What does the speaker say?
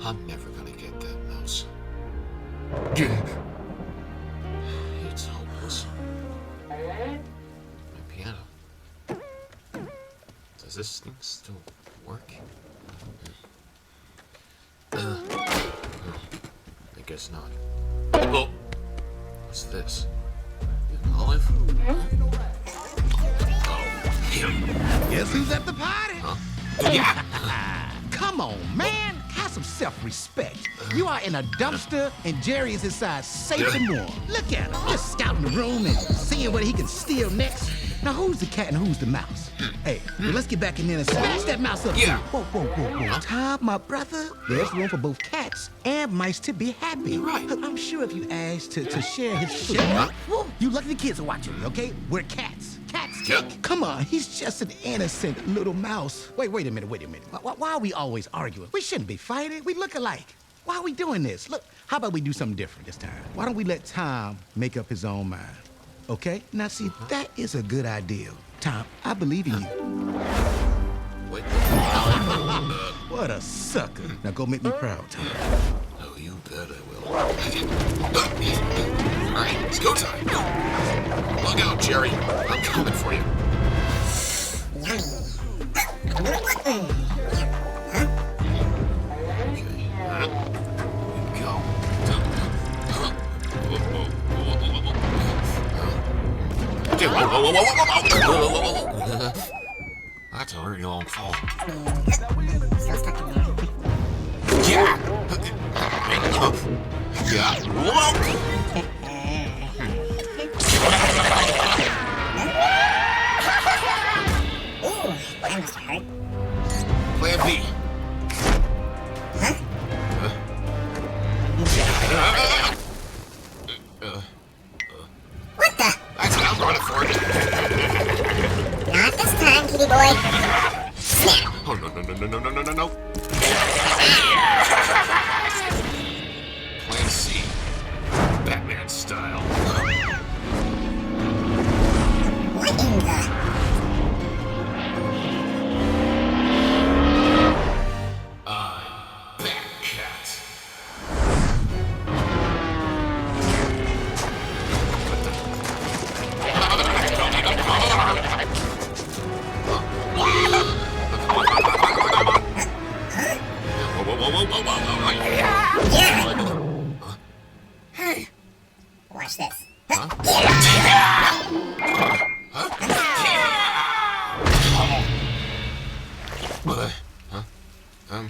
I'm never gonna get that mouse. It's hopeless. My piano. Does this thing still work? I guess not. Oh, what's this? An olive? Oh, him. Guess who's at the party? Huh? Yeah. Come on, man. Have some self-respect. You are in a dumpster, and Jerry is inside safe and warm. Look at him, just scouting the room and seeing what he can steal next. Now, who's the cat and who's the mouse? Hey, well, let's get back in there and snatch that mouse up. Yeah. Whoa, whoa, whoa, whoa. Tom, my brother, there's room for both cats and mice to be happy. You're right. Look, I'm sure if you asked to share his food, whoa, you lucky the kids are watching, okay? We're cats. Cats. Yep. Come on, he's just an innocent little mouse. Wait a minute. Why are we always arguing? We shouldn't be fighting. We look alike. Why are we doing this? Look, how about we do something different this time? Why don't we let Tom make up his own mind? Okay? Now, see, that is a good idea. Tom, I believe in you. Wait. What a sucker. Now go make me proud, Tom. Oh, you bet I will. All right, it's go time. Look out, Jerry. I'm coming for you. That's a very long fall. Still stuck in there. Yeah. Yeah. Ooh, that must hurt. Plan B. Huh? What the? That's what I'm running for. Not this time, kitty boy. Snap. Oh, no. Plan C. Batman style. What in the... BatCat. Yeah. Hey. Watch this. Huh? What? Huh?